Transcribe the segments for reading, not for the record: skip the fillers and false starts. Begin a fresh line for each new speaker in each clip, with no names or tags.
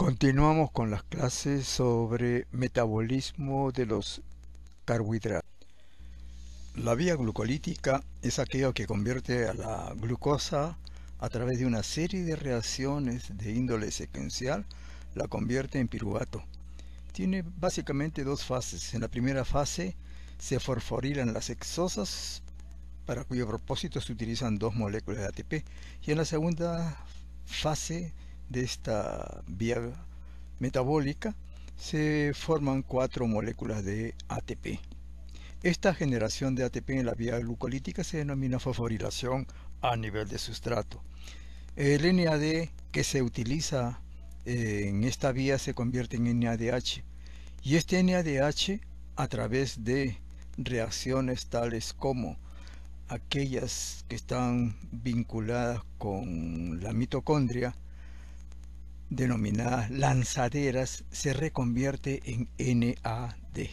Continuamos con las clases sobre metabolismo de los carbohidratos. La vía glucolítica es aquello que convierte a la glucosa a través de una serie de reacciones de índole secuencial, la convierte en piruvato. Tiene básicamente dos fases. En la primera fase se fosforilan las hexosas, para cuyo propósito se utilizan dos moléculas de ATP, y en la segunda fase de esta vía metabólica se forman 4 moléculas de ATP. Esta generación de ATP en la vía glucolítica se denomina fosforilación a nivel de sustrato. El NAD que se utiliza en esta vía se convierte en NADH, y este NADH, a través de reacciones tales como aquellas que están vinculadas con la mitocondria, denominadas lanzaderas, se reconvierte en NAD.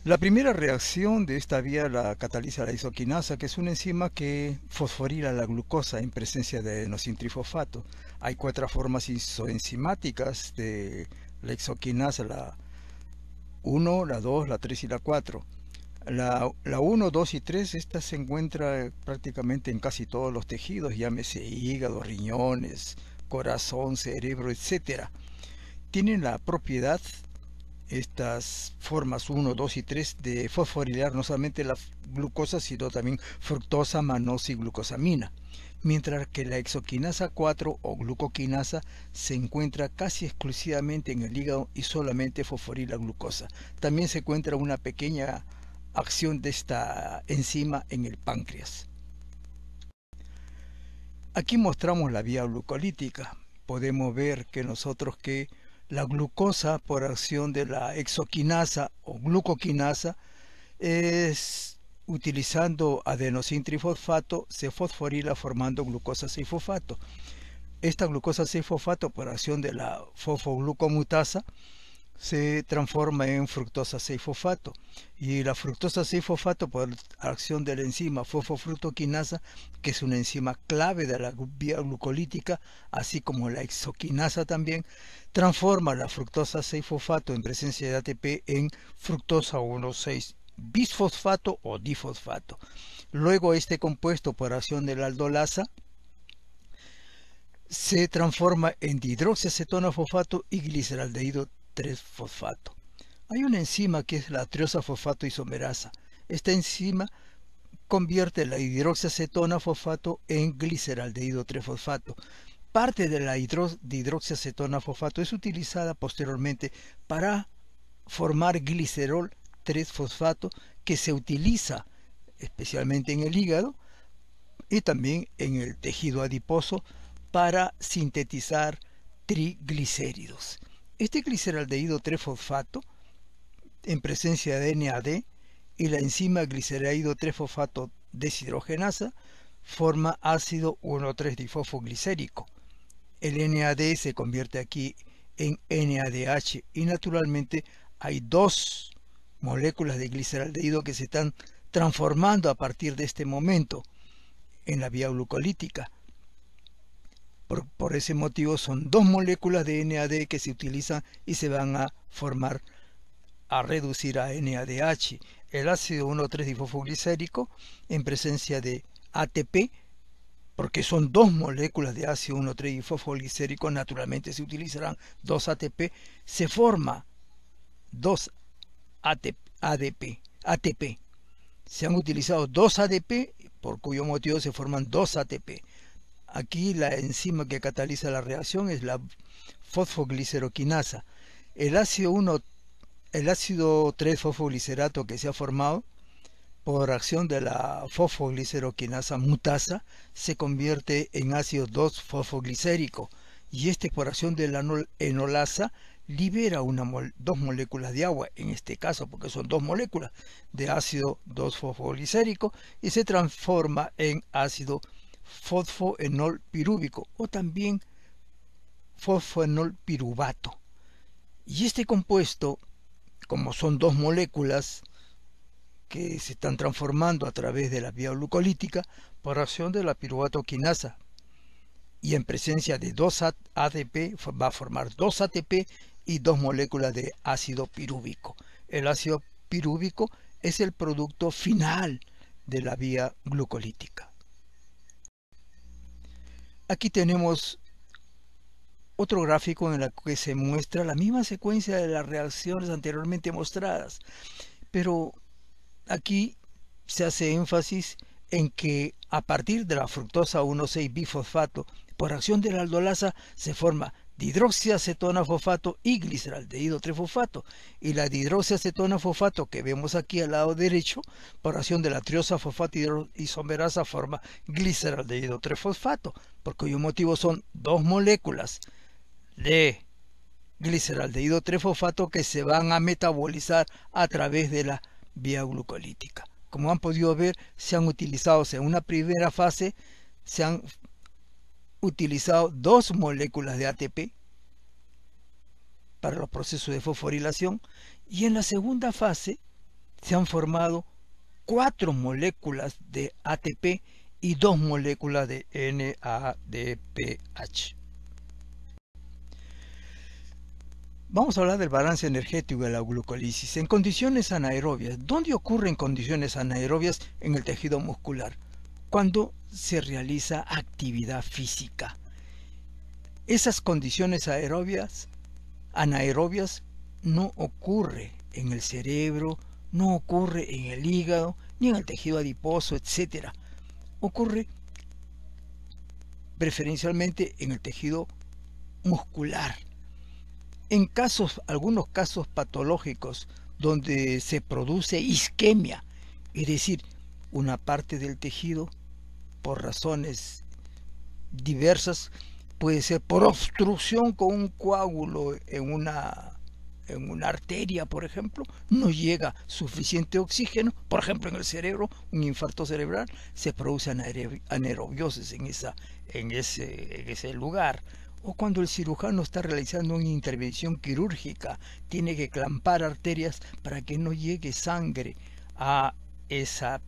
La primera reacción de esta vía la cataliza la isoquinasa, que es una enzima que fosforila la glucosa en presencia de adenosintrifosfato. Hay 4 formas isoenzimáticas de la isoquinasa, la 1, la 2, la 3 y la 4. La 1, 2 y 3, esta se encuentra prácticamente en casi todos los tejidos, llámese hígado, riñones, corazón, cerebro, etc. Tienen la propiedad, estas formas 1, 2 y 3, de fosforilar no solamente la glucosa, sino también fructosa, manosa y glucosamina. Mientras que la exoquinasa 4 o glucoquinasa se encuentra casi exclusivamente en el hígado y solamente fosforila glucosa. También se encuentra una pequeña acción de esta enzima en el páncreas. Aquí mostramos la vía glucolítica. Podemos ver que la glucosa, por acción de la exoquinasa o glucoquinasa, utilizando adenosintrifosfato, se fosforila formando glucosa 6-fosfato. Esta glucosa 6-fosfato, por acción de la fosfoglucomutasa, se transforma en fructosa 6-fosfato, y la fructosa 6-fosfato, por acción de la enzima fosfofructoquinasa, que es una enzima clave de la vía glucolítica, así como la exoquinasa también, transforma la fructosa 6-fosfato en presencia de ATP en fructosa 1,6 bisfosfato o difosfato. Luego este compuesto, por acción de la aldolasa, se transforma en dihidroxiacetona-fosfato y gliceraldehído 3-fosfato. Hay una enzima que es la triosafosfato isomerasa. Esta enzima convierte la hidroxiacetona-fosfato en gliceraldehído 3-fosfato. Parte de la dihidroxiacetona-fosfato es utilizada posteriormente para formar glicerol 3-fosfato, que se utiliza especialmente en el hígado y también en el tejido adiposo para sintetizar triglicéridos. Este gliceraldehído 3-fosfato, en presencia de NAD y la enzima gliceraldehído 3-fosfato deshidrogenasa, forma ácido 1,3-difosfoglicérico. El NAD se convierte aquí en NADH, y naturalmente hay 2 moléculas de gliceraldehído que se están transformando a partir de este momento en la vía glucolítica. Por ese motivo son 2 moléculas de NAD que se utilizan y se van a formar, a reducir a NADH. El ácido 1,3-difosfoglicérico en presencia de ATP, porque son 2 moléculas de ácido 1,3-difosfoglicérico, naturalmente se utilizarán 2 ATP, se forma 2 ATP. Se han utilizado 2 ADP, por cuyo motivo se forman 2 ATP. Aquí la enzima que cataliza la reacción es la fosfogliceroquinasa. El ácido 3-fosfoglicerato que se ha formado por acción de la fosfogliceroquinasa mutasa se convierte en ácido 2-fosfoglicérico, y este, por acción de la enolasa, libera 2 moléculas de agua, en este caso porque son 2 moléculas de ácido 2-fosfoglicérico, y se transforma en ácido fosfoenol pirúvico o también fosfoenol piruvato. Y este compuesto, como son 2 moléculas que se están transformando a través de la vía glucolítica por acción de la piruvatoquinasa, y en presencia de 2 ADP va a formar 2 ATP y 2 moléculas de ácido pirúvico. El ácido pirúvico es el producto final de la vía glucolítica. Aquí tenemos otro gráfico en el que se muestra la misma secuencia de las reacciones anteriormente mostradas, pero aquí se hace énfasis en que a partir de la fructosa 1,6-bifosfato, por acción de la aldolasa se forma dihidroxiacetona fosfato y gliceraldehído 3-fosfato, y la dihidroxiacetona fosfato que vemos aquí al lado derecho, por acción de la triosa fosfato isomerasa forma gliceraldehído 3-fosfato, por cuyo motivo son 2 moléculas de gliceraldehído 3-fosfato que se van a metabolizar a través de la vía glucolítica. Como han podido ver, se han utilizado en una primera fase, se han utilizado 2 moléculas de ATP para los procesos de fosforilación, y en la segunda fase se han formado 4 moléculas de ATP y 2 moléculas de NADPH. Vamos a hablar del balance energético de la glucólisis en condiciones anaerobias. ¿Dónde ocurren condiciones anaerobias en el tejido muscular? Cuando se realiza actividad física. Esas condiciones anaerobias no ocurre en el cerebro, no ocurre en el hígado, ni en el tejido adiposo, etc. Ocurre preferencialmente en el tejido muscular. En algunos casos patológicos donde se produce isquemia, es decir, una parte del tejido, por razones diversas, puede ser por obstrucción con un coágulo en una arteria, por ejemplo, no llega suficiente oxígeno, por ejemplo en el cerebro, un infarto cerebral, se produce anaerobiosis en ese lugar. O cuando el cirujano está realizando una intervención quirúrgica, tiene que clampar arterias para que no llegue sangre a esa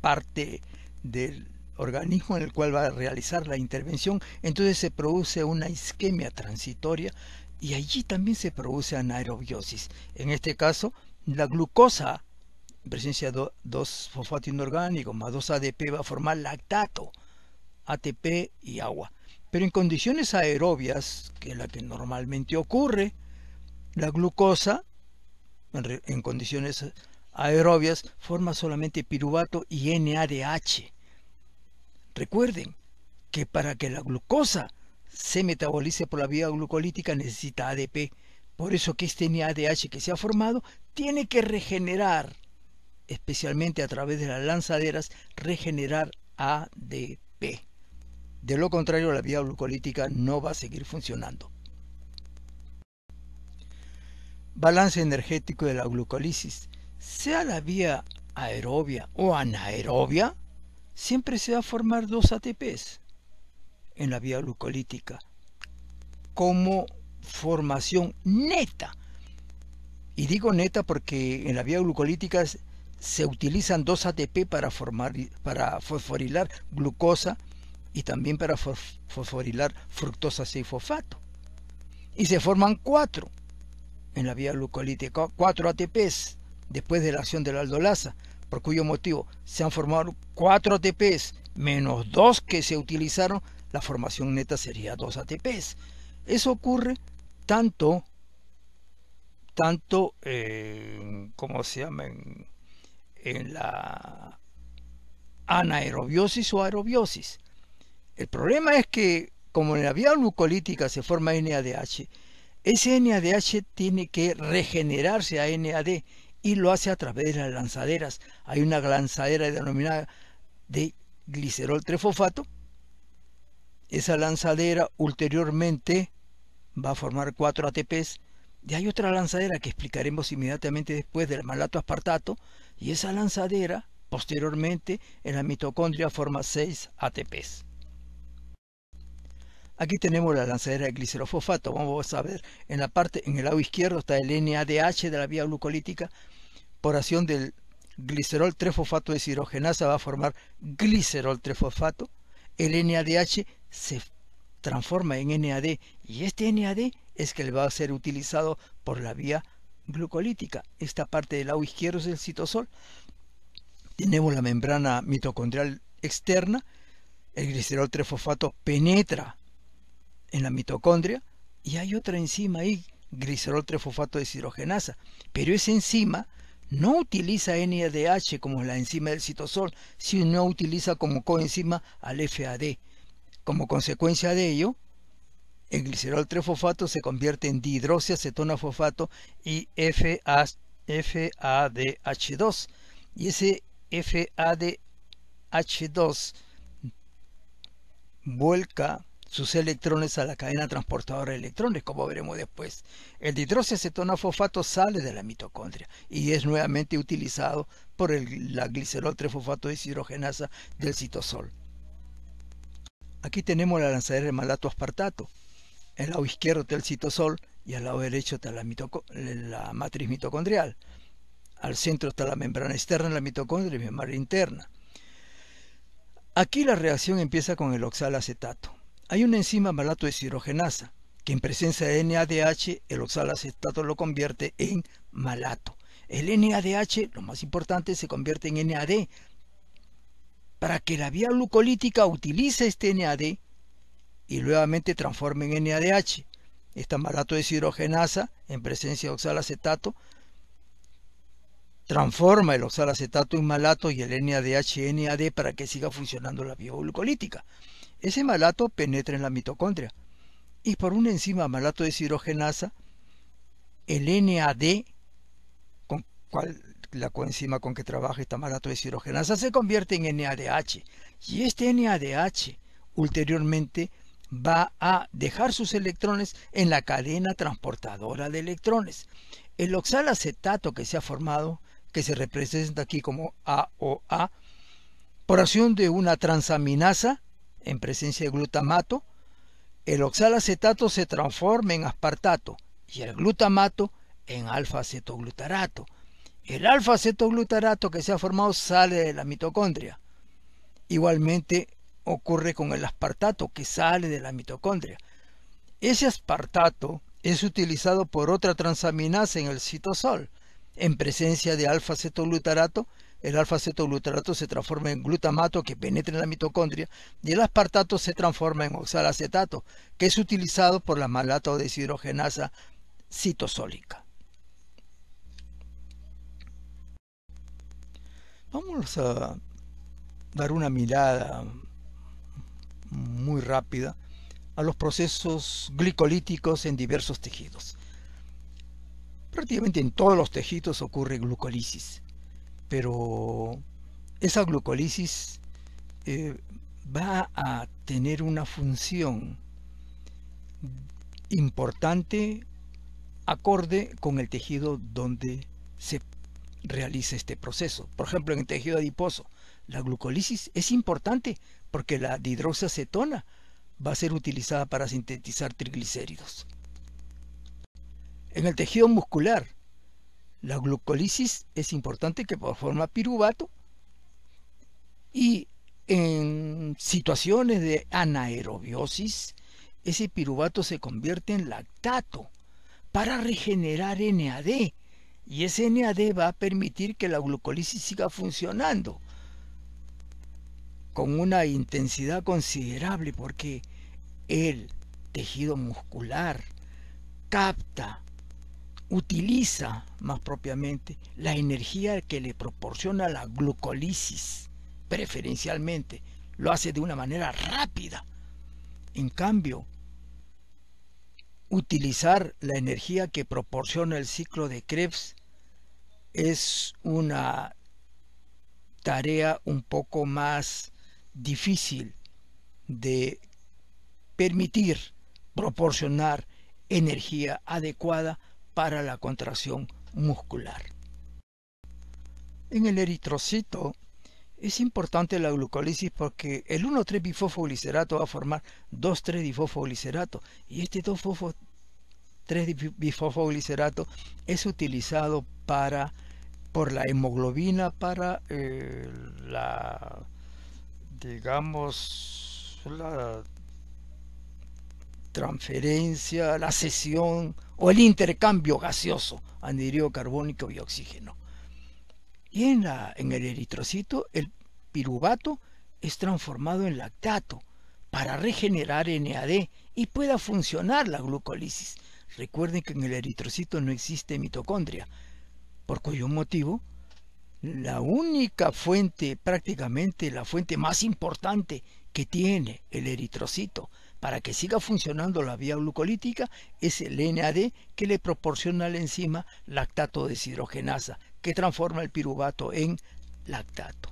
parte del organismo en el cual va a realizar la intervención. Entonces se produce una isquemia transitoria y allí también se produce anaerobiosis. En este caso, la glucosa, en presencia de 2-fosfato inorgánico más 2 ADP, va a formar lactato, ATP y agua. Pero en condiciones aerobias, que es la que normalmente ocurre, la glucosa, en condiciones aerobias, forma solamente piruvato y NADH. Recuerden que para que la glucosa se metabolice por la vía glucolítica necesita ADP. Por eso que este NADH que se ha formado tiene que regenerar, especialmente a través de las lanzaderas, regenerar ADP. De lo contrario, la vía glucolítica no va a seguir funcionando. Balance energético de la glucólisis. Sea la vía aerobia o anaerobia, siempre se va a formar 2 ATPs en la vía glucolítica como formación neta. Y digo neta porque en la vía glucolítica se utilizan 2 ATP para fosforilar glucosa y también para fosforilar fructosa 6-fosfato. Y se forman 4 en la vía glucolítica, 4 ATPs después de la acción de la aldolasa, por cuyo motivo se han formado 4 ATPs menos 2 que se utilizaron, la formación neta sería 2 ATPs. Eso ocurre tanto ¿cómo se llama? En la anaerobiosis o aerobiosis. El problema es que, como en la vía glucolítica se forma NADH, ese NADH tiene que regenerarse a NAD y lo hace a través de las lanzaderas. Hay una lanzadera denominada de glicerol 3-fosfato. Esa lanzadera ulteriormente va a formar 4 ATPs. Y hay otra lanzadera que explicaremos inmediatamente después del malato aspartato. Y esa lanzadera, posteriormente, en la mitocondria forma 6 ATPs. Aquí tenemos la lanzadera de glicerofosfato. Vamos a ver, en el lado izquierdo está el NADH de la vía glucolítica. Por acción del glicerol 3-fosfato deshidrogenasa va a formar glicerol 3-fosfato. el NADH se transforma en NAD y este NAD es que le va a ser utilizado por la vía glucolítica. Esta parte del lado izquierdo es el citosol. Tenemos la membrana mitocondrial externa. El glicerol 3-fosfato penetra en la mitocondria y hay otra enzima ahí, glicerol 3-fosfato deshidrogenasa, pero esa enzima no utiliza NADH como la enzima del citosol, sino utiliza como coenzima al FAD. Como consecuencia de ello, el glicerol 3-fosfato se convierte en dihidroxiacetona-fosfato y FADH2. Y ese FADH2 vuelca sus electrones a la cadena transportadora de electrones, como veremos después. El dihidroxiacetona-fosfato sale de la mitocondria y es nuevamente utilizado por la glicerol 3-fosfato deshidrogenasa del citosol. Aquí tenemos la lanzadera de malato aspartato. El lado izquierdo está el citosol y al lado derecho está la matriz mitocondrial. Al centro está la membrana externa de la mitocondria y membrana interna. Aquí la reacción empieza con el oxalacetato. Hay una enzima malato deshidrogenasa que en presencia de NADH el oxalacetato lo convierte en malato. El NADH, lo más importante, se convierte en NAD. Para que la vía glucolítica utilice este NAD y nuevamente transforme en NADH. Esta malato deshidrogenasa en presencia de oxalacetato transforma el oxalacetato en malato y el NADH en NAD para que siga funcionando la vía glucolítica. Ese malato penetra en la mitocondria y por una enzima malato deshidrogenasa el NAD, la coenzima con que trabaja esta malato deshidrogenasa, se convierte en NADH y este NADH ulteriormente va a dejar sus electrones en la cadena transportadora de electrones. El oxalacetato que se ha formado, que se representa aquí como AOA, por acción de una transaminasa en presencia de glutamato, el oxalacetato se transforma en aspartato y el glutamato en alfa-acetoglutarato. El alfa-acetoglutarato que se ha formado sale de la mitocondria. Igualmente ocurre con el aspartato que sale de la mitocondria. Ese aspartato es utilizado por otra transaminasa en el citosol. En presencia de alfa-acetoglutarato, el alfa-acetoglutarato se transforma en glutamato que penetra en la mitocondria y el aspartato se transforma en oxalacetato, que es utilizado por la malato deshidrogenasa citosólica. Vamos a dar una mirada muy rápida a los procesos glicolíticos en diversos tejidos. Prácticamente en todos los tejidos ocurre glucólisis, pero esa glucólisis va a tener una función importante acorde con el tejido donde se realiza este proceso. Por ejemplo, en el tejido adiposo, la glucólisis es importante porque la dihidroxiacetona va a ser utilizada para sintetizar triglicéridos. En el tejido muscular, la glucólisis es importante que forma piruvato y en situaciones de anaerobiosis, ese piruvato se convierte en lactato para regenerar NAD y ese NAD va a permitir que la glucólisis siga funcionando con una intensidad considerable porque el tejido muscular capta, utiliza más propiamente la energía que le proporciona la glucólisis preferencialmente, lo hace de una manera rápida. En cambio, utilizar la energía que proporciona el ciclo de Krebs es una tarea un poco más difícil de permitir proporcionar energía adecuada para la contracción muscular. En el eritrocito es importante la glucólisis porque el 1,3-bifosfoglicerato va a formar 2,3-difosfoglicerato y este 2,3-bifosfoglicerato es utilizado por la hemoglobina para la transferencia, la cesión o el intercambio gaseoso, anhídrido carbónico y oxígeno. Y en el eritrocito, el piruvato es transformado en lactato para regenerar NAD y pueda funcionar la glucólisis. Recuerden que en el eritrocito no existe mitocondria, por cuyo motivo la única fuente, prácticamente la fuente más importante que tiene el eritrocito para que siga funcionando la vía glucolítica es el NAD que le proporciona la enzima lactato deshidrogenasa, que transforma el piruvato en lactato.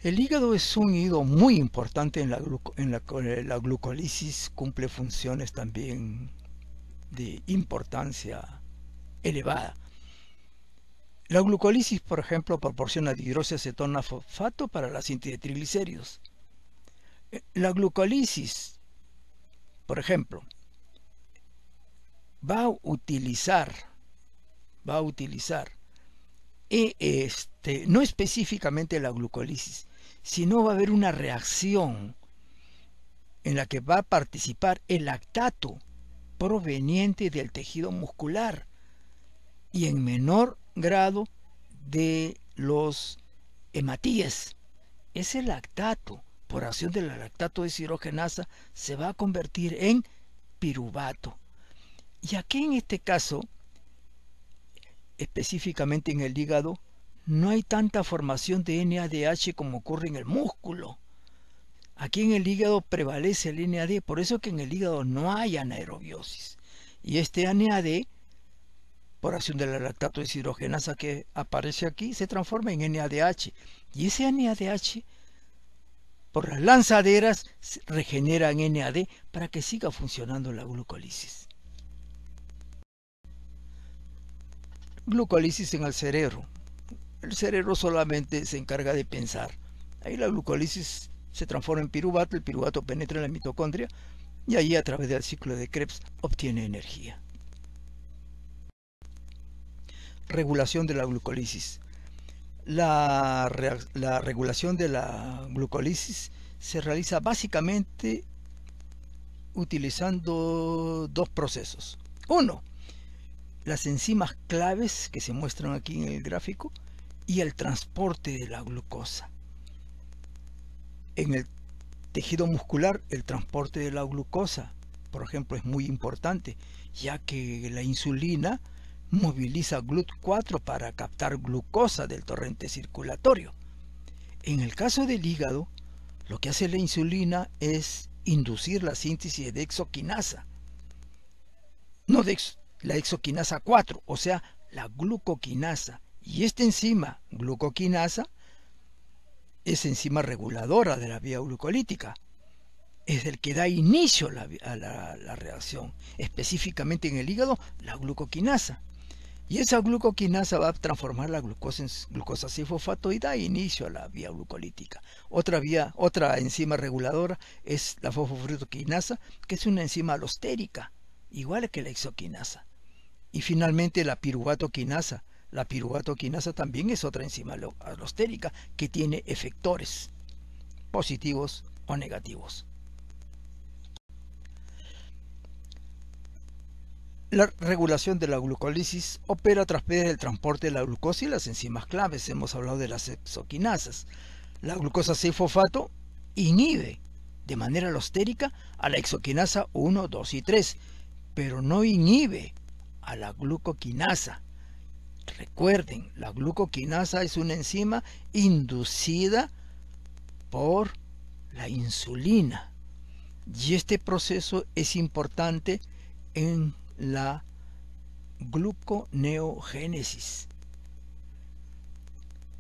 El hígado es un hígado muy importante en la glucólisis, cumple funciones también de importancia elevada. La glucólisis, por ejemplo, proporciona dihidroxiacetona-fosfato para la síntesis de triglicéridos. La glucólisis, por ejemplo, va a utilizar no específicamente la glucólisis, sino va a haber una reacción en la que va a participar el lactato proveniente del tejido muscular y en menor grado de los hematíes. Ese lactato, por acción de la lactato deshidrogenasa, se va a convertir en piruvato. Y aquí en este caso, específicamente en el hígado, no hay tanta formación de NADH como ocurre en el músculo. Aquí en el hígado prevalece el NAD, por eso que en el hígado no hay anaerobiosis. Y este NAD, por acción de la lactato deshidrogenasa que aparece aquí, se transforma en NADH. Y ese NADH, por las lanzaderas, regenera en NAD para que siga funcionando la glucólisis. Glucólisis en el cerebro. El cerebro solamente se encarga de pensar. Ahí la glucólisis se transforma en piruvato, el piruvato penetra en la mitocondria y allí a través del ciclo de Krebs obtiene energía. Regulación de la glucólisis. La regulación de la glucólisis se realiza básicamente utilizando dos procesos. Uno, las enzimas claves que se muestran aquí en el gráfico y el transporte de la glucosa. En el tejido muscular, el transporte de la glucosa, por ejemplo, es muy importante, ya que la insulina moviliza GLUT4 para captar glucosa del torrente circulatorio. En el caso del hígado, lo que hace la insulina es inducir la síntesis de exoquinasa, no de la exoquinasa 4, o sea, la glucoquinasa. Y esta enzima, glucoquinasa, es enzima reguladora de la vía glucolítica. Es el que da inicio a la reacción, específicamente en el hígado, la glucoquinasa. Y esa glucoquinasa va a transformar la glucosa en glucosa 6-fosfato y da inicio a la vía glucolítica. Otra enzima reguladora es la fosfofructoquinasa, que es una enzima alostérica, igual que la exoquinasa. Y finalmente la piruvatoquinasa. La piruvatoquinasa también es otra enzima alostérica que tiene efectores positivos o negativos. La regulación de la glucólisis opera a través del transporte de la glucosa y las enzimas claves. Hemos hablado de las exoquinasas. La glucosa 6-fosfato inhibe de manera alostérica a la exoquinasa 1, 2 y 3, pero no inhibe a la glucoquinasa. Recuerden, la glucoquinasa es una enzima inducida por la insulina. Y este proceso es importante en la gluconeogénesis.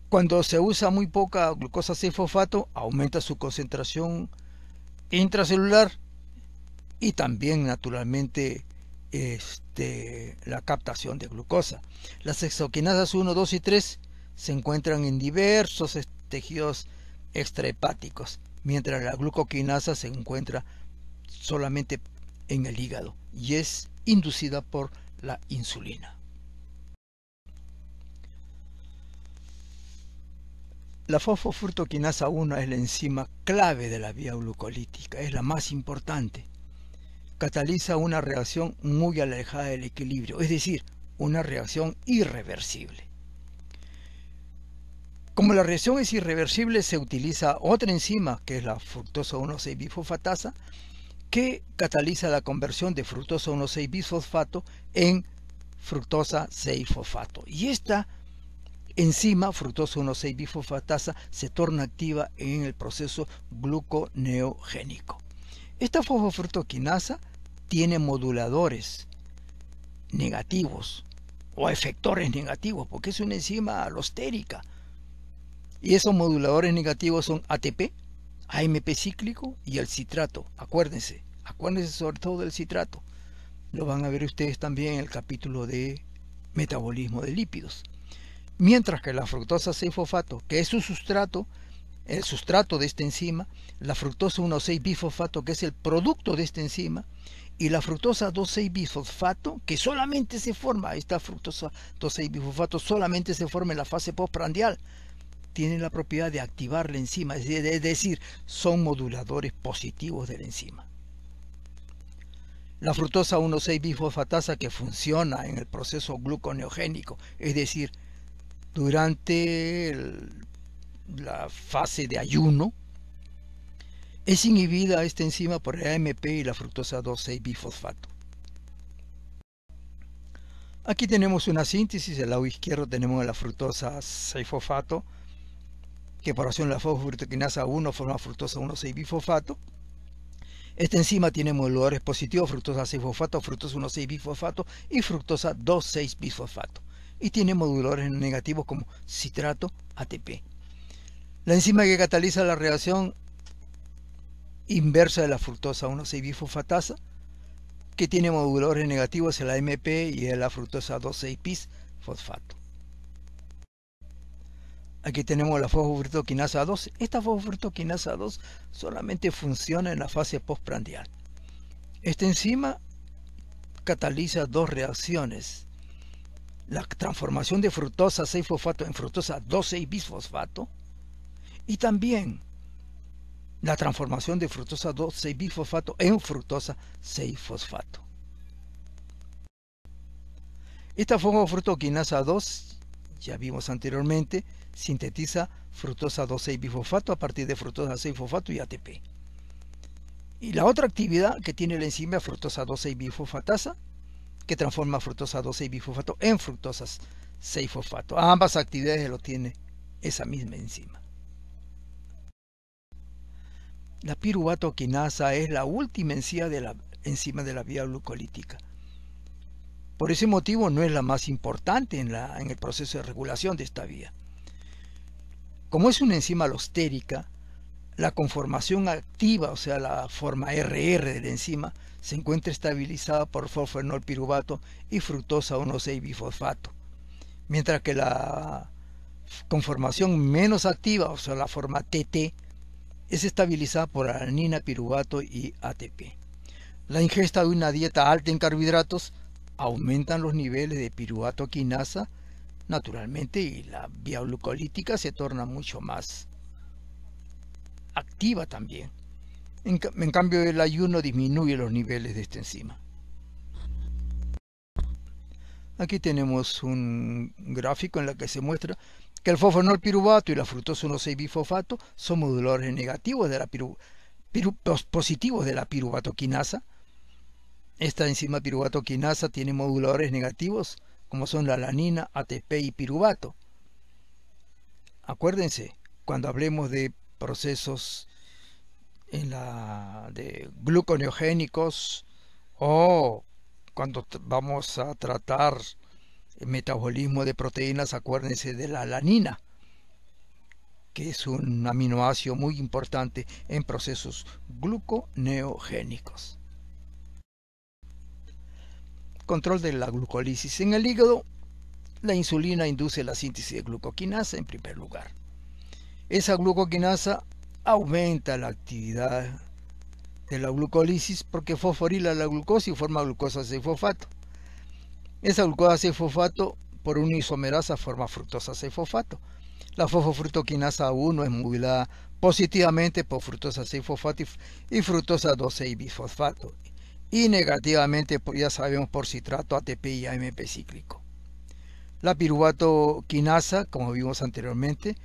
Cuando se usa muy poca glucosa 6-fosfato, aumenta su concentración intracelular y también naturalmente la captación de glucosa. Las exoquinasas 1, 2 y 3 se encuentran en diversos tejidos extrahepáticos, mientras la glucoquinasa se encuentra solamente en el hígado y es inducida por la insulina. La fosfofructoquinasa 1 es la enzima clave de la vía glucolítica, es la más importante. Cataliza una reacción muy alejada del equilibrio, es decir, una reacción irreversible. Como la reacción es irreversible, se utiliza otra enzima, que es la fructosa 1,6-bisfosfatasa, que cataliza la conversión de fructosa 1,6-bisfosfato en fructosa 6-fosfato. Y esta enzima, fructosa 1,6-bisfosfatasa, se torna activa en el proceso gluconeogénico. Esta fosfofructoquinasa tiene moduladores negativos o efectores negativos, porque es una enzima alostérica. Y esos moduladores negativos son ATP, AMP cíclico y el citrato. Acuérdense sobre todo del citrato. Lo van a ver ustedes también en el capítulo de metabolismo de lípidos. Mientras que la fructosa 6-fosfato, que es su sustrato, el sustrato de esta enzima, la fructosa 1,6-bisfosfato, que es el producto de esta enzima, y la fructosa 2,6-bisfosfato, que solamente se forma, esta fructosa 2,6-bisfosfato solamente se forma en la fase postprandial, tienen la propiedad de activar la enzima, es decir, son moduladores positivos de la enzima. La fructosa 1,6-bisfosfatasa, que funciona en el proceso gluconeogénico, es decir, durante la fase de ayuno, es inhibida esta enzima por el AMP y la fructosa 2,6-bisfosfato. Aquí tenemos una síntesis, del lado izquierdo tenemos la fructosa 6-fosfato, que por acción de la fosfofructoquinasa 1 forma fructosa 1,6-bisfosfato. Esta enzima tiene moduladores positivos, fructosa 6-fosfato, fructosa 1,6-bisfosfato y fructosa 2,6-bisfosfato. Y tiene moduladores negativos como citrato, ATP. La enzima que cataliza la reacción inversa de la fructosa 1,6-bisfosfatasa, que tiene moduladores negativos, es la AMP y es la fructosa 2,6-bisfosfato. Aquí tenemos la fosfofructoquinasa 2. Esta fosfofructoquinasa 2 solamente funciona en la fase postprandial. Esta enzima cataliza dos reacciones: la transformación de fructosa 6-fosfato en fructosa 2,6-bisfosfato y también la transformación de fructosa 2,6-bisfosfato en fructosa 6-fosfato. Esta fosfofructoquinasa 2, ya vimos anteriormente, sintetiza fructosa 2,6-bisfosfato a partir de fructosa 6-fosfato y ATP. Y la otra actividad que tiene la enzima es fructosa 2,6-bisfosfatasa, que transforma fructosa 2,6-bisfosfato en fructosa 6-fosfato. Ambas actividades lo tiene esa misma enzima. La piruvatoquinasa es la última enzima de la vía glucolítica. Por ese motivo no es la más importante en el proceso de regulación de esta vía. Como es una enzima alostérica, la conformación activa, o sea, la forma RR de la enzima, se encuentra estabilizada por fosfenolpiruvato y fructosa 1,6-bisfosfato, mientras que la conformación menos activa, o sea, la forma TT, es estabilizada por alanina, piruvato y ATP. La ingesta de una dieta alta en carbohidratos aumentan los niveles de piruvatoquinasa naturalmente, y la vía glucolítica se torna mucho más activa también. En cambio, el ayuno disminuye los niveles de esta enzima. Aquí tenemos un gráfico en el que se muestra que el fosfenolpiruvato y la fructosa 1,6-bisfosfato son moduladores negativos de la positivos de la piruvatoquinasa. Esta enzima piruvatoquinasa tiene moduladores negativos como son la alanina, ATP y piruvato. Acuérdense, cuando hablemos de procesos de gluconeogénicos o cuando vamos a tratar el metabolismo de proteínas, acuérdense de la alanina, que es un aminoácido muy importante en procesos gluconeogénicos. Control de la glucólisis en el hígado. La insulina induce la síntesis de glucoquinasa en primer lugar. Esa glucoquinasa aumenta la actividad de la glucólisis porque fosforila la glucosa y forma glucosa 6-fosfato. Esa glucosa 6-fosfato por una isomerasa forma fructosa 6-fosfato. La fosfofructoquinasa 1 es modulada positivamente por fructosa 6-fosfato y fructosa 2,6-bisfosfato, y negativamente, ya sabemos, por citrato, ATP y AMP cíclico. La piruvato quinasa, como vimos anteriormente,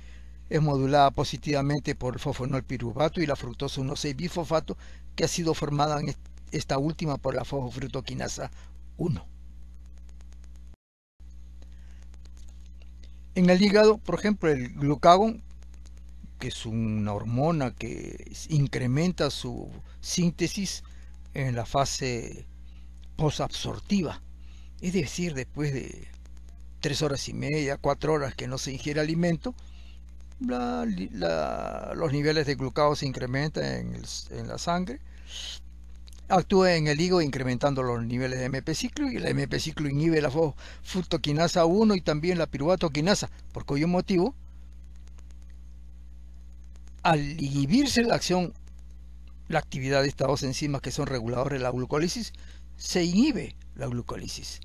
es modulada positivamente por el fosfonol piruvato y la fructosa 1,6-bisfosfato, que ha sido formada en esta última por la fosfofructoquinasa 1. En el hígado, por ejemplo, el glucagón, que es una hormona que incrementa su síntesis en la fase posabsortiva, es decir, después de 3 horas y media, 4 horas que no se ingiere alimento, los niveles de glucagón se incrementan en la sangre, actúa en el hígado incrementando los niveles de MP ciclo, y la MP ciclo inhibe la fructoquinasa 1 y también la piruvato quinasa, por cuyo motivo, al inhibirse la acción, la actividad de estas dos enzimas que son reguladores de la glucólisis, se inhibe la glucólisis.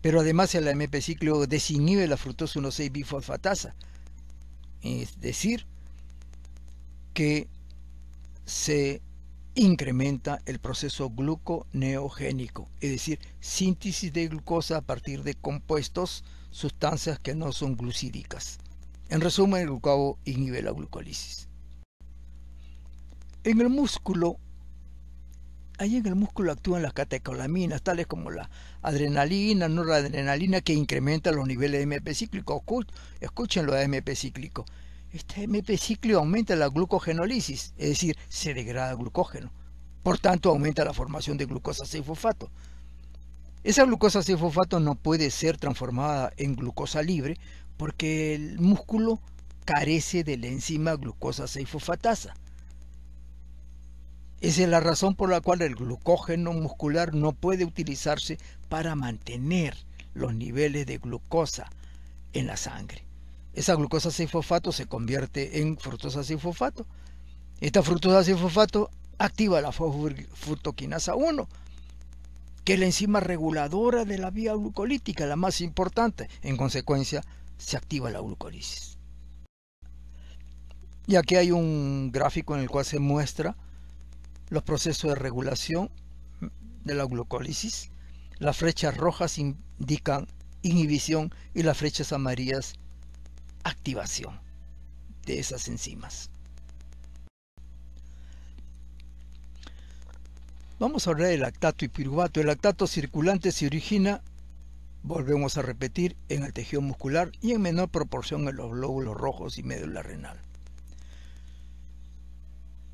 Pero además el AMP ciclo desinhibe la fructosa 1,6-bisfosfatasa, es decir, que se incrementa el proceso gluconeogénico, es decir, síntesis de glucosa a partir de compuestos, sustancias que no son glucídicas. En resumen, el glucagón inhibe la glucólisis. En el músculo, ahí en el músculo actúan las catecolaminas, tales como la adrenalina, noradrenalina, que incrementan los niveles de MP cíclico. Escuchen lo de MP cíclico. Este MP cíclico aumenta la glucogenólisis, es decir, se degrada glucógeno. Por tanto, aumenta la formación de glucosa 6-fosfato. Esa glucosa 6-fosfato no puede ser transformada en glucosa libre porque el músculo carece de la enzima glucosa 6-fosfatasa. Esa es la razón por la cual el glucógeno muscular no puede utilizarse para mantener los niveles de glucosa en la sangre. Esa glucosa 6-fosfato se convierte en fructosa 6-fosfato. Esta fructosa 6-fosfato activa la fosfofructoquinasa 1, que es la enzima reguladora de la vía glucolítica, la más importante. En consecuencia, se activa la glucólisis. Y aquí hay un gráfico en el cual se muestra los procesos de regulación de la glucólisis. Las flechas rojas indican inhibición y las flechas amarillas activación de esas enzimas. Vamos a hablar del lactato y piruvato. El lactato circulante se origina, volvemos a repetir, en el tejido muscular y en menor proporción en los glóbulos rojos y médula renal.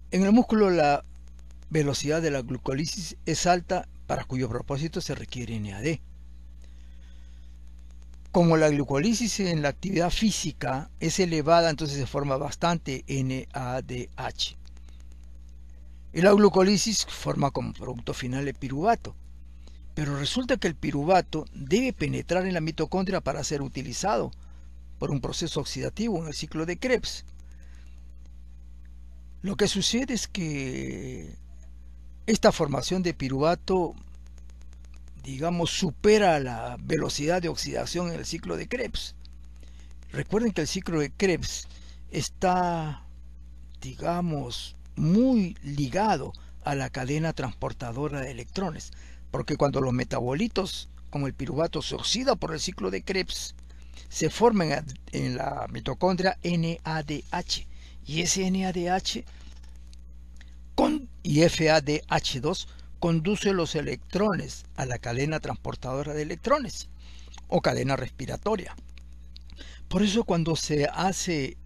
En el músculo la velocidad de la glucólisis es alta, para cuyo propósito se requiere NAD. Como la glucólisis en la actividad física es elevada, entonces se forma bastante NADH. Y la glucólisis forma como producto final el piruvato. Pero resulta que el piruvato debe penetrar en la mitocondria para ser utilizado por un proceso oxidativo en el ciclo de Krebs. Lo que sucede es que esta formación de piruvato, digamos, supera la velocidad de oxidación en el ciclo de Krebs. Recuerden que el ciclo de Krebs está, digamos, muy ligado a la cadena transportadora de electrones, porque cuando los metabolitos como el piruvato se oxida por el ciclo de Krebs, se forman en la mitocondria NADH, y ese NADH y FADH2 conduce los electrones a la cadena transportadora de electrones o cadena respiratoria. Por eso cuando se hace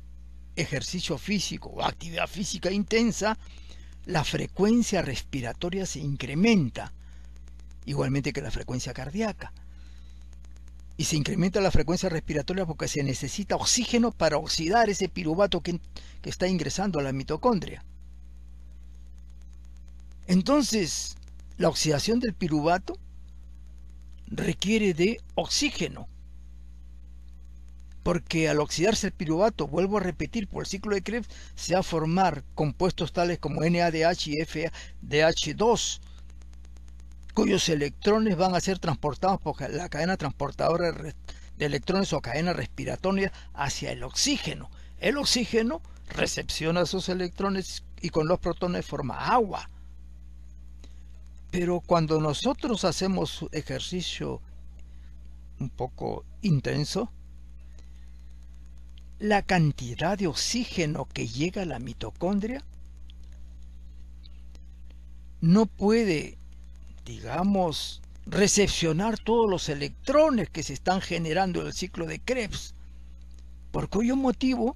ejercicio físico o actividad física intensa, la frecuencia respiratoria se incrementa, igualmente que la frecuencia cardíaca. Y se incrementa la frecuencia respiratoria porque se necesita oxígeno para oxidar ese piruvato que está ingresando a la mitocondria. Entonces, la oxidación del piruvato requiere de oxígeno, porque al oxidarse el piruvato, vuelvo a repetir, por el ciclo de Krebs, se va a formar compuestos tales como NADH y FADH2, cuyos electrones van a ser transportados por la cadena transportadora electrones o cadena respiratoria hacia el oxígeno. El oxígeno recepciona esos electrones y con los protones forma agua. Pero cuando nosotros hacemos ejercicio un poco intenso, la cantidad de oxígeno que llega a la mitocondria no puede, digamos, recepcionar todos los electrones que se están generando en el ciclo de Krebs, por cuyo motivo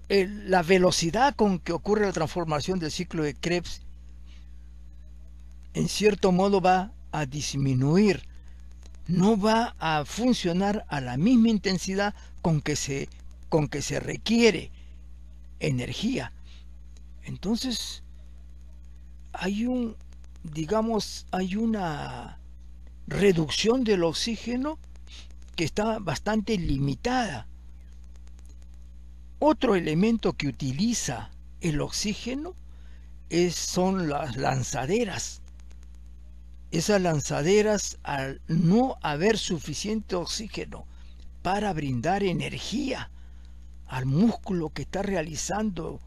la velocidad con que ocurre la transformación del ciclo de Krebs en cierto modo va a disminuir, no va a funcionar a la misma intensidad con que se requiere energía. Entonces hay una reducción del oxígeno que está bastante limitada. Otro elemento que utiliza el oxígeno son las lanzaderas. Esas lanzaderas, al no haber suficiente oxígeno para brindar energía al músculo que está realizando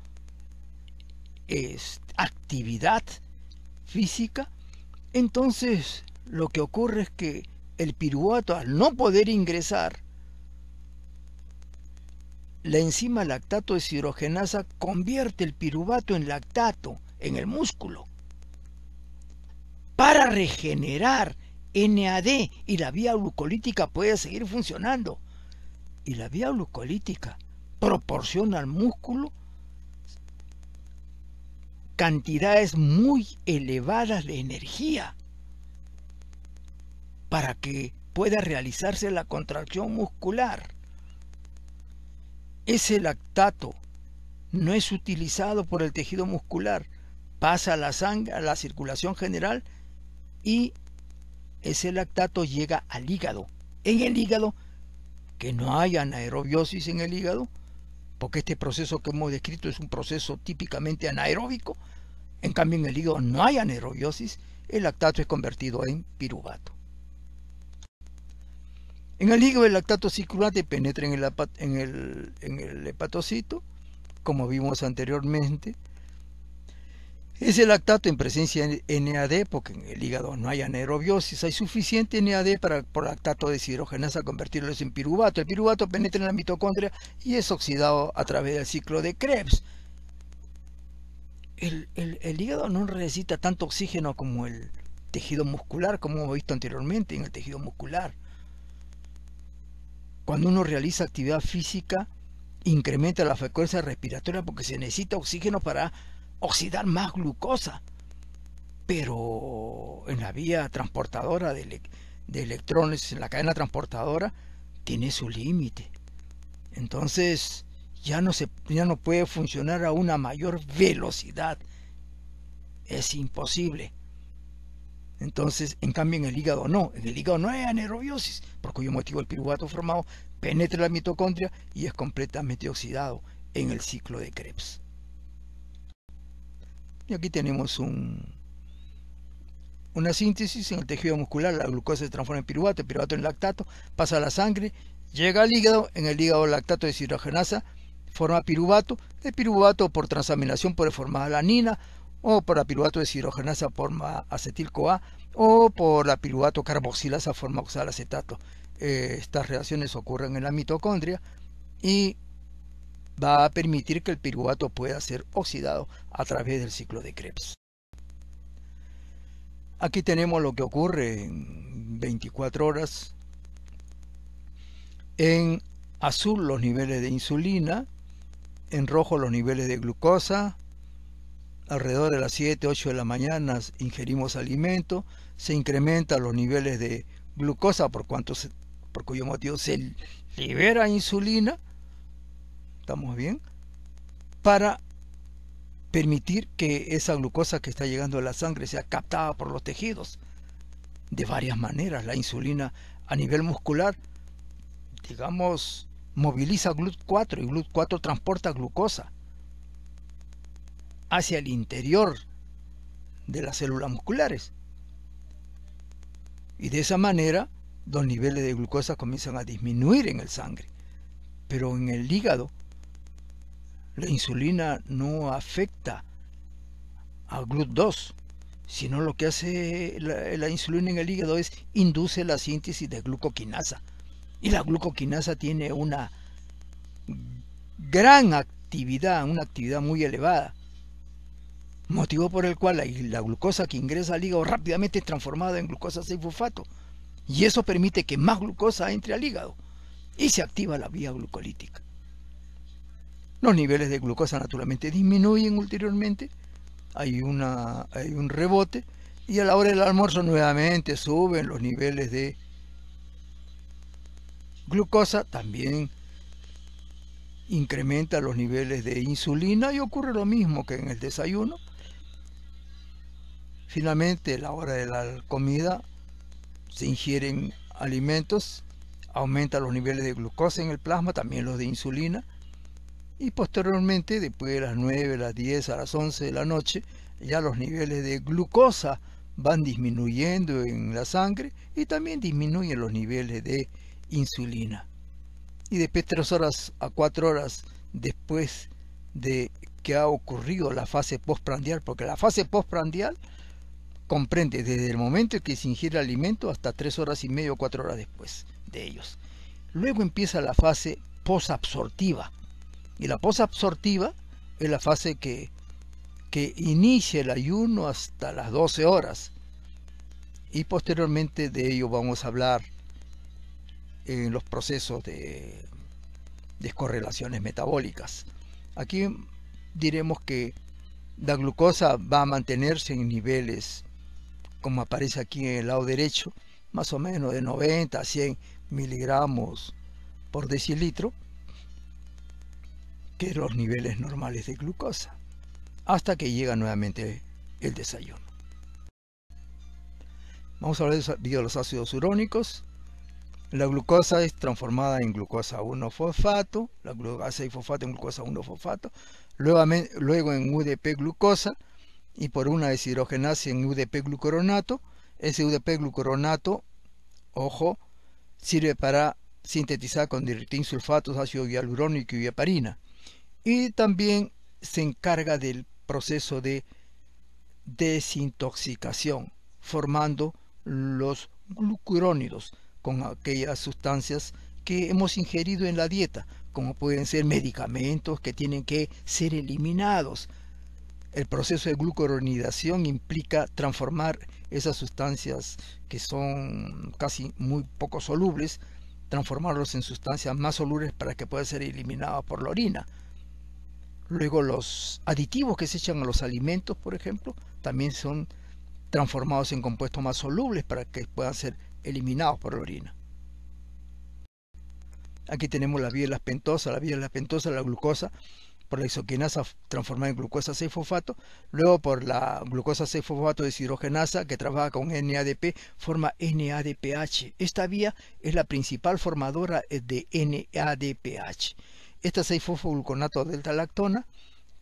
actividad física, entonces lo que ocurre es que el piruvato, al no poder ingresar, la enzima lactato deshidrogenasa convierte el piruvato en lactato en el músculo para regenerar NAD, y la vía glucolítica puede seguir funcionando. Y la vía glucolítica proporciona al músculo cantidades muy elevadas de energía para que pueda realizarse la contracción muscular. Ese lactato no es utilizado por el tejido muscular, pasa a la sangre, a la circulación general, y ese lactato llega al hígado. En el hígado, que no hay anaerobiosis en el hígado, porque este proceso que hemos descrito es un proceso típicamente anaeróbico. En cambio, en el hígado no hay anaerobiosis, el lactato es convertido en piruvato. En el hígado, el lactato circulante penetra en el hepatocito, como vimos anteriormente. Ese lactato en presencia de NAD, porque en el hígado no hay anaerobiosis, hay suficiente NAD por lactato deshidrogenasa convertirlo en piruvato. El piruvato penetra en la mitocondria y es oxidado a través del ciclo de Krebs. El hígado no necesita tanto oxígeno como el tejido muscular, como hemos visto anteriormente en el tejido muscular. Cuando uno realiza actividad física, incrementa la frecuencia respiratoria porque se necesita oxígeno para oxidar más glucosa. Pero en la vía transportadora de electrones, en la cadena transportadora, tiene su límite. Entonces ya no puede funcionar a una mayor velocidad. Es imposible. Entonces, en cambio, en el hígado no. En el hígado no hay anaerobiosis, por cuyo motivo el piruvato formado penetra la mitocondria y es completamente oxidado en el ciclo de Krebs. Y aquí tenemos una síntesis. En el tejido muscular la glucosa se transforma en piruvato, el piruvato en lactato, pasa a la sangre, llega al hígado. En el hígado el lactato deshidrogenasa forma piruvato. El piruvato por transaminación puede formar alanina, o por la piruvato deshidrogenasa forma acetil-CoA, o por la piruvato carboxilasa forma oxalacetato. Estas reacciones ocurren en la mitocondria y va a permitir que el piruvato pueda ser oxidado a través del ciclo de Krebs. Aquí tenemos lo que ocurre en 24 horas. En azul los niveles de insulina, en rojo los niveles de glucosa. Alrededor de las 7, 8 de la mañana ingerimos alimento, se incrementan los niveles de glucosa por cuyo motivo se libera insulina, ¿estamos bien? Para permitir que esa glucosa que está llegando a la sangre sea captada por los tejidos de varias maneras. La insulina a nivel muscular, digamos, moviliza GLUT4 y GLUT4 transporta glucosa hacia el interior de las células musculares. y de esa manera los niveles de glucosa comienzan a disminuir en el sangre. Pero en el hígado la insulina no afecta a GLUT2, sino lo que hace la insulina en el hígado es induce la síntesis de glucoquinasa. Y la glucoquinasa tiene una gran actividad, una actividad muy elevada, motivo por el cual la glucosa que ingresa al hígado rápidamente es transformada en glucosa 6-fosfato, y eso permite que más glucosa entre al hígado y se activa la vía glucolítica. Los niveles de glucosa naturalmente disminuyen ulteriormente, hay un rebote, y a la hora del almuerzo nuevamente suben los niveles de glucosa, también incrementa los niveles de insulina y ocurre lo mismo que en el desayuno. Finalmente, a la hora de la comida se ingieren alimentos, aumenta los niveles de glucosa en el plasma, también los de insulina, y posteriormente, después de las 9, las 10, a las 11 de la noche, ya los niveles de glucosa van disminuyendo en la sangre y también disminuyen los niveles de insulina. Y después 3 horas a 4 horas después de que ha ocurrido la fase postprandial, porque la fase postprandial comprende desde el momento en que se ingiere alimento hasta 3 horas y media o 4 horas después de ellos. Luego empieza la fase posabsortiva, y la posabsortiva es la fase que inicia el ayuno hasta las 12 horas, y posteriormente de ello vamos a hablar en los procesos de descorrelaciones metabólicas. Aquí diremos que la glucosa va a mantenerse en niveles, como aparece aquí en el lado derecho, más o menos de 90 a 100 miligramos por decilitro, que son los niveles normales de glucosa, hasta que llega nuevamente el desayuno. Vamos a hablar de los ácidos urónicos. La glucosa es transformada en glucosa 1-fosfato, la glucosa 6-fosfato en glucosa 1-fosfato, luego en UDP glucosa, y por una deshidrogenasa en UDP glucoronato. Ese UDP glucoronato, ojo, sirve para sintetizar con sulfatos, ácido hialurónico y heparina, y también se encarga del proceso de desintoxicación, formando los glucurónidos con aquellas sustancias que hemos ingerido en la dieta, como pueden ser medicamentos que tienen que ser eliminados. El proceso de glucuronidación implica transformar esas sustancias que son casi muy poco solubles, transformarlos en sustancias más solubles para que puedan ser eliminadas por la orina. Luego los aditivos que se echan a los alimentos, por ejemplo, también son transformados en compuestos más solubles para que puedan ser eliminados por la orina. Aquí tenemos la vía de la pentosa, la glucosa por la isoquinasa transformada en glucosa 6-fosfato, luego por la glucosa 6-fosfato deshidrogenasa que trabaja con NADP, forma NADPH. Esta vía es la principal formadora de NADPH. Esta 6-fosfogluconato delta lactona,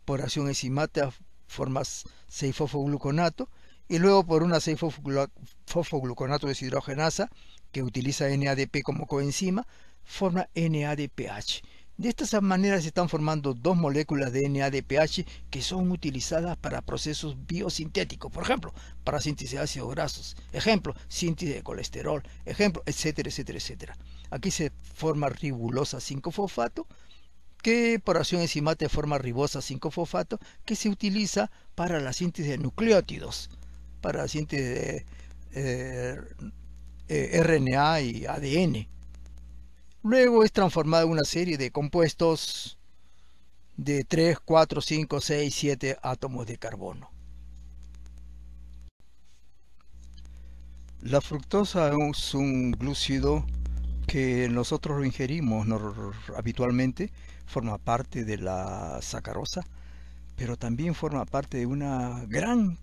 por acción enzimata, forma 6-fosfogluconato, y luego por una 6-fosfogluconato deshidrogenasa que utiliza NADP como coenzima, forma NADPH. De esta manera se están formando dos moléculas de NADPH que son utilizadas para procesos biosintéticos, por ejemplo, para síntesis de ácidos grasos, ejemplo, síntesis de colesterol, ejemplo, etcétera, etcétera, etcétera. Aquí se forma ribulosa 5-fosfato, que por acción enzimata forma ribosa 5-fosfato, que se utiliza para la síntesis de nucleótidos, para la síntesis de RNA y ADN. Luego es transformada en una serie de compuestos de 3, 4, 5, 6, 7 átomos de carbono. La fructosa es un glúcido que nosotros lo ingerimos habitualmente, forma parte de la sacarosa, pero también forma parte de una gran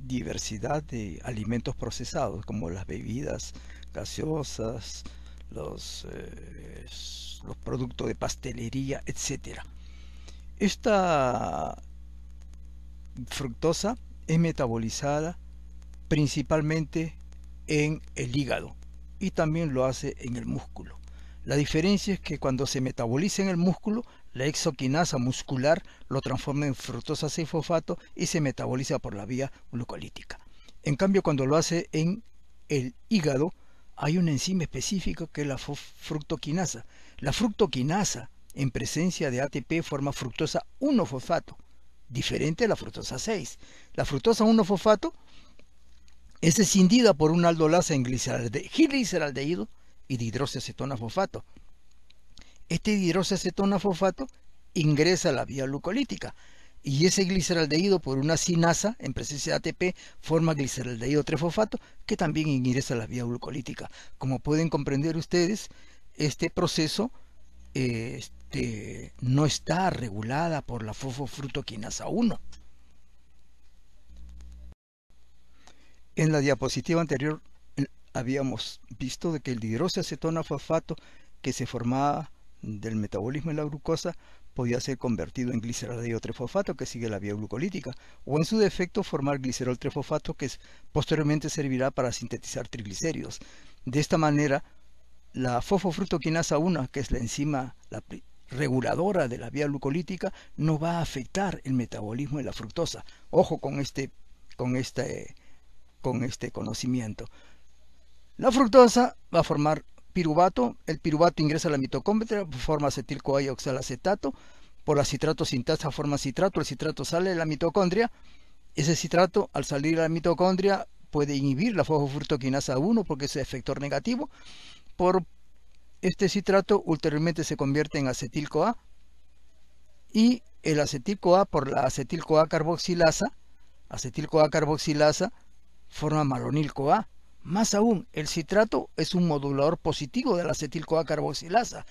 diversidad de alimentos procesados, como las bebidas gaseosas, los productos de pastelería, etc. Esta fructosa es metabolizada principalmente en el hígado y también lo hace en el músculo. La diferencia es que cuando se metaboliza en el músculo, la exoquinasa muscular lo transforma en fructosa 6-fosfato y se metaboliza por la vía glucolítica. En cambio, cuando lo hace en el hígado, hay una enzima específica que es la fructoquinasa. La fructoquinasa, en presencia de ATP, forma fructosa 1-fosfato, diferente a la fructosa 6. La fructosa 1-fosfato es escindida por un aldolasa en gliceraldehído y dihidroxiacetona-fosfato. Este dihidroxiacetona-fosfato ingresa a la vía glucolítica y ese gliceraldehído por una sinasa en presencia de ATP forma gliceraldehído 3-fosfato que también ingresa a la vía glucolítica. Como pueden comprender ustedes, este proceso no está regulada por la fosfofructoquinasa 1. En la diapositiva anterior habíamos visto de que el dihidroxiacetona-fosfato que se formaba del metabolismo de la glucosa podía ser convertido en gliceraldehído 3-fosfato que sigue la vía glucolítica, o en su defecto formar glicerol 3-fosfato que posteriormente servirá para sintetizar triglicéridos. De esta manera, la fosfofructoquinasa 1, que es la enzima reguladora de la vía glucolítica, no va a afectar el metabolismo de la fructosa. Ojo con este conocimiento. La fructosa va a formar piruvato, el piruvato ingresa a la mitocondria, forma acetil-CoA y oxalacetato, por la citrato sintasa forma citrato, el citrato sale de la mitocondria, ese citrato al salir de la mitocondria puede inhibir la fosfofructoquinasa 1 porque es efector negativo, por este citrato ulteriormente se convierte en acetil-CoA y el acetil-CoA por la acetil-CoA carboxilasa forma malonil-CoA. Más aún, el citrato es un modulador positivo de la acetil-CoA carboxilasa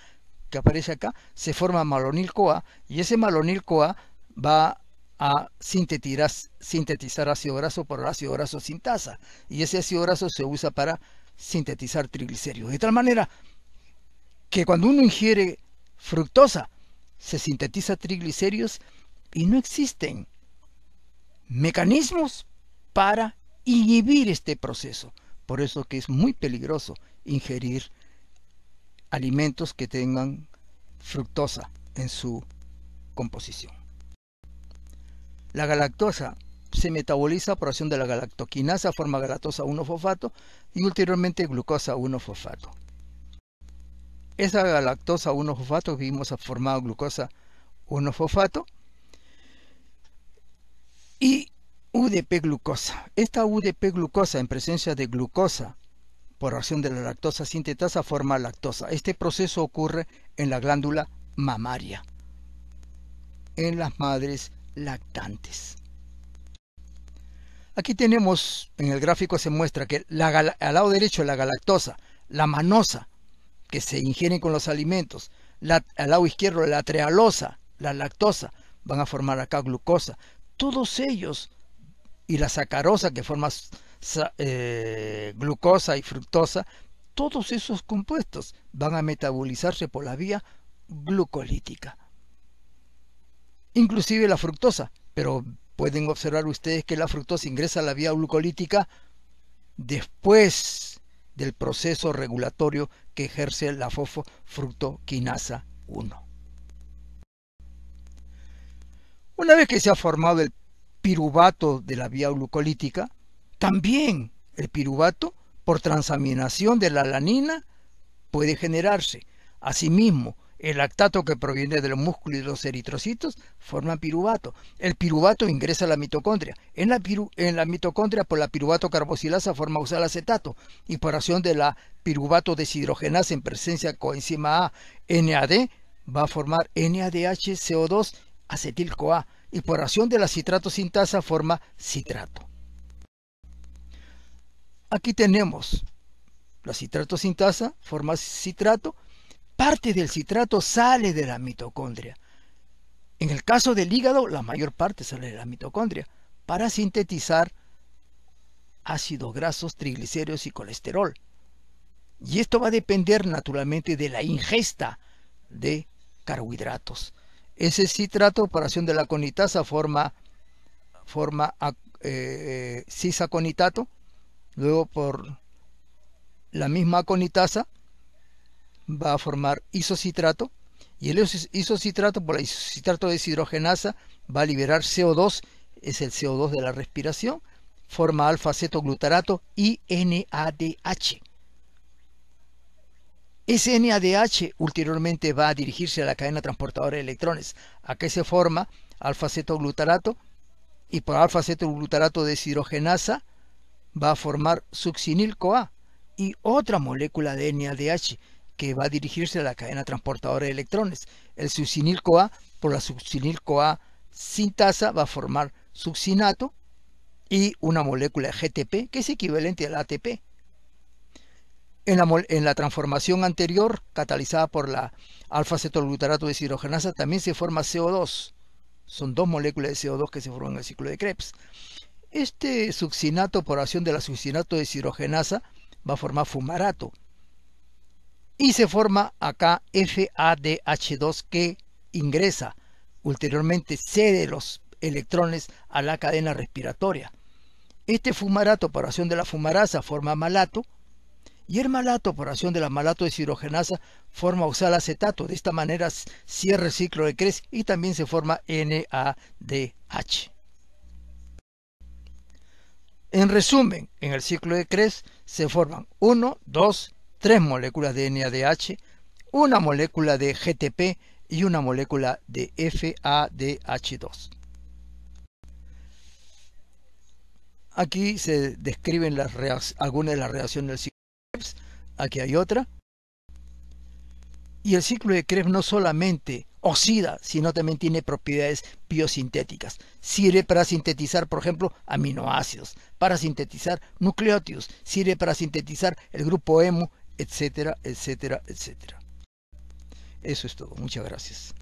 que aparece acá, se forma malonil-CoA y ese malonil-CoA va a sintetizar ácido graso por el ácido graso sintasa y ese ácido graso se usa para sintetizar triglicéridos. De tal manera que cuando uno ingiere fructosa se sintetiza triglicéridos y no existen mecanismos para inhibir este proceso. Por eso que es muy peligroso ingerir alimentos que tengan fructosa en su composición. La galactosa se metaboliza por acción de la galactoquinasa, forma galactosa 1-fosfato y ulteriormente glucosa 1-fosfato. Esa galactosa 1-fosfato que vimos ha formado glucosa 1-fosfato y UDP glucosa. Esta UDP glucosa en presencia de glucosa por acción de la lactosa sintetasa forma lactosa. Este proceso ocurre en la glándula mamaria, en las madres lactantes. Aquí tenemos, en el gráfico se muestra que al lado derecho la galactosa, la manosa, que se ingieren con los alimentos, al lado izquierdo la trealosa, la lactosa, van a formar acá glucosa. Todos ellos y la sacarosa que forma glucosa y fructosa, todos esos compuestos van a metabolizarse por la vía glucolítica. Inclusive la fructosa, pero pueden observar ustedes que la fructosa ingresa a la vía glucolítica después del proceso regulatorio que ejerce la fosfofructoquinasa 1. Una vez que se ha formado el piruvato de la vía glucolítica, también el piruvato por transaminación de la alanina puede generarse. Asimismo, el lactato que proviene de los músculos y de los eritrocitos forma piruvato. El piruvato ingresa a la mitocondria. En la mitocondria por la piruvato carboxilasa forma oxalacetato y por acción de la piruvato deshidrogenasa en presencia de coenzima A, NAD, va a formar NADH CO2 acetil-CoA y por acción de la citrato sintasa forma citrato. Aquí tenemos la citrato sintasa, forma citrato, parte del citrato sale de la mitocondria. En el caso del hígado, la mayor parte sale de la mitocondria para sintetizar ácidos grasos, triglicéridos y colesterol. Y esto va a depender naturalmente de la ingesta de carbohidratos. Ese citrato, por acción de la conitasa, forma cisaconitato. Luego, por la misma aconitasa va a formar isocitrato, y el isocitrato por la isocitrato deshidrogenasa va a liberar CO2, es el CO2 de la respiración, forma alfa-acetoglutarato y NADH. Ese NADH ulteriormente va a dirigirse a la cadena transportadora de electrones. Aquí se forma alfa-acetoglutarato, y por alfa-acetoglutarato deshidrogenasa va a formar succinil-CoA y otra molécula de NADH que va a dirigirse a la cadena transportadora de electrones. El succinil-CoA por la succinil-CoA sintasa va a formar succinato y una molécula GTP que es equivalente al ATP. En la transformación anterior, catalizada por la alfa-acetoglutarato deshidrogenasa, también se forma CO2. Son dos moléculas de CO2 que se forman en el ciclo de Krebs. Este succinato, por acción de la succinato deshidrogenasa, va a formar fumarato. Y se forma acá FADH2 que ingresa, ulteriormente cede los electrones a la cadena respiratoria. Este fumarato, por acción de la fumarasa, forma malato. Y el malato, por acción de la malato deshidrogenasa, forma oxalacetato. De esta manera cierra el ciclo de Krebs y también se forma NADH. En resumen, en el ciclo de Krebs se forman 1, 2, 3 moléculas de NADH, una molécula de GTP y una molécula de FADH2. Aquí se describen algunas de las reacciones del ciclo de Krebs. Aquí hay otra. Y el ciclo de Krebs no solamente oxida, sino también tiene propiedades biosintéticas. Sirve para sintetizar, por ejemplo, aminoácidos, para sintetizar nucleótidos, sirve para sintetizar el grupo hemo, etcétera, etcétera, etcétera. Eso es todo. Muchas gracias.